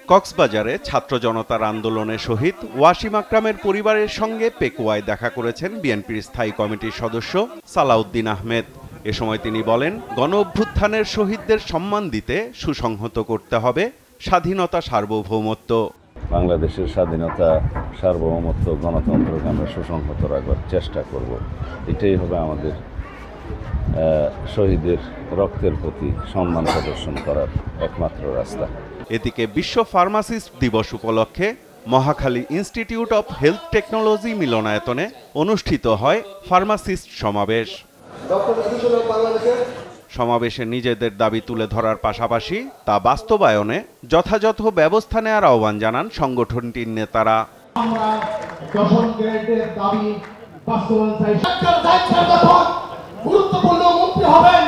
কক্সবাজারে ছাত্র জনতার আন্দোলনে শহীদ ওয়াসিম আকরামের পরিবারের সঙ্গে পেকুয়ায় দেখা করেছেন বিএনপির স্থায়ী কমিটির সদস্য সালাউদ্দিন আহমেদ। এ সময় তিনি বলেন, গণ অভ্যুত্থানের শহীদদের সম্মান দিতে সুসংহত করতে হবে স্বাধীনতা, সার্বভৌমত্ব। বাংলাদেশের স্বাধীনতা, সার্বভৌমত্ব, গণতন্ত্রকে আমরা সুসংহত রাখবার চেষ্টা করব। এটাই হবে আমাদের শহীদের রক্তের প্রতি সম্মান প্রদর্শন করার একমাত্র রাস্তা। এদিকে বিশ্ব ফার্মাসিস্ট দিবস উপলক্ষে Mohakhali institute of health technology মিলনায়তনে অনুষ্ঠিত হয় ফার্মাসিস্ট সমাবেশ। সমাবেশে নিজেদের দাবি তুলে ধরার পাশাপাশি তা বাস্তবায়নে যথাযথ ব্যবস্থা নেওয়ার আহ্বান জানান সংগঠনটির নেতারা। গুরুত্বপূর্ণ মন্ত্রী হবেন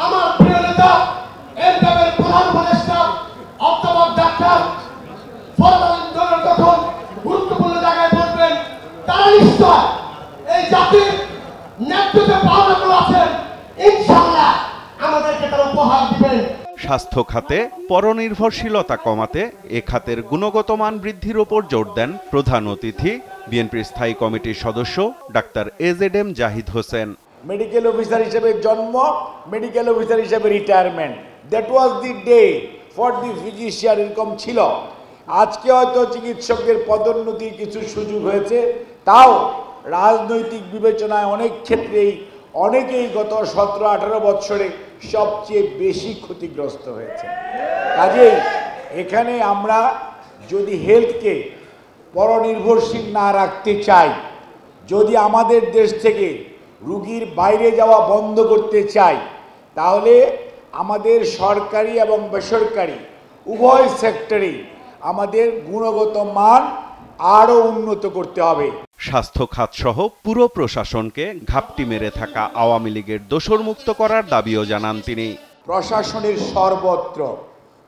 আমার প্রিয় নেতা এনডিএর প্রধান উপদেষ্টা অধ্যাপক ডাক্তার ফরমান যখন গুরুত্বপূর্ণ জায়গায় বসবেন, তারা নিশ্চয় এই জাতির নেতৃত্বে পাওনাগুলো আছেন, ইনশাআল্লাহ আমাদেরকে তারা উপহার দিবেন। স্বাস্থ্য খাতে পরনির্ভরশীলতা কমাতে এ খাতের গুণগত মান বৃদ্ধির ওপর জোর দেন প্রধান অতিথি বিএনপির স্থায়ী কমিটির সদস্য doctor AZM Zahid Hossain. Medical officer হিসেবে জন্ম, মেডিকেল অফিসার হিসেবে retirement, that was the day for the physician. এরকম ছিল। আজকে হয়তো চিকিৎসকদের পদোন্নতির কিছু সুযোগ হয়েছে, তাও রাজনৈতিক বিবেচনায় অনেক ক্ষেত্রেই অনেকেই গত 17-18 বছরে সবচেয়ে বেশি ক্ষতিগ্রস্ত হয়েছে। কাজেই এখানে আমরা যদি হেলথকে পরনির্ভরশীল না রাখতে চাই, যদি আমাদের দেশ থেকে রুগীর বাইরে যাওয়া বন্ধ করতে চাই, তাহলে আমাদের সরকারি এবং বেসরকারি উভয় সেক্টরেই আমাদের গুণগত মান আরও উন্নত করতে হবে। স্বাস্থ্য খাত সহ পুরো প্রশাসনকে ঘাপটি মেরে থাকা আওয়ামী লীগের দোষরমুক্ত করার দাবিও জানান তিনি। প্রশাসনের সর্বত্র,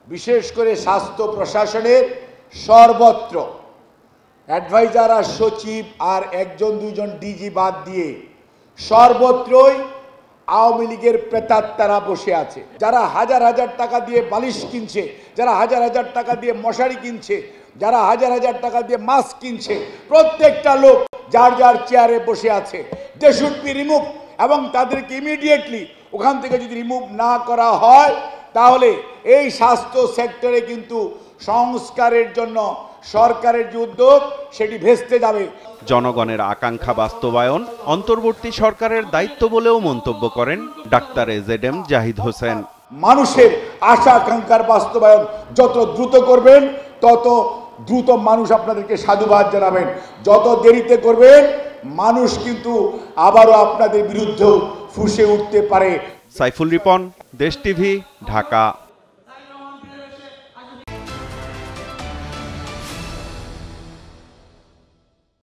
বিশেষ করে স্বাস্থ্য প্রশাসনের সর্বত্র অ্যাডভাইজার আর সচিব আর 1-2জন ডিজি বাদ দিয়ে সর্বত্রই আওয়ামী লীগের প্রেতাত্মারা বসে আছে, যারা হাজার হাজার টাকা দিয়ে বালিশ কিনছে, যারা হাজার হাজার টাকা দিয়ে মশারি কিনছে, যারা হাজার হাজার টাকা দিয়ে মাস্ক কিনছে। প্রত্যেকটা লোক যার যার চেয়ারে বসে আছে। দে শুড বি রিমুভ, এবং তাদেরকে ইমিডিয়েটলি ওখান থেকে যদি রিমুভ না করা হয়, তাহলে এই স্বাস্থ্য সেক্টরে কিন্তু সংস্কারের জন্য সরকারের যে উদ্যোগ সেটি ভেস্তে যাবে। জনগণের আকাঙ্ক্ষা বাস্তবায়ন অন্তর্বর্তী সরকারের দায়িত্ব বলেও মন্তব্য করেন ডাক্তার এজেডএম জাহিদ হোসেন। মানুষের আশা আকাঙ্ক্ষার বাস্তবায়ন যত দ্রুত করবেন, তত দ্রুত মানুষ আপনাদেরকে সাধুবাদ জানাবেন। যত দেরিতে করবেন, মানুষ কিন্তু আবারও আপনাদের বিরুদ্ধে ফুঁসে উঠতে পারে। সাইফুল রিপন, দেশ টিভি, ঢাকা।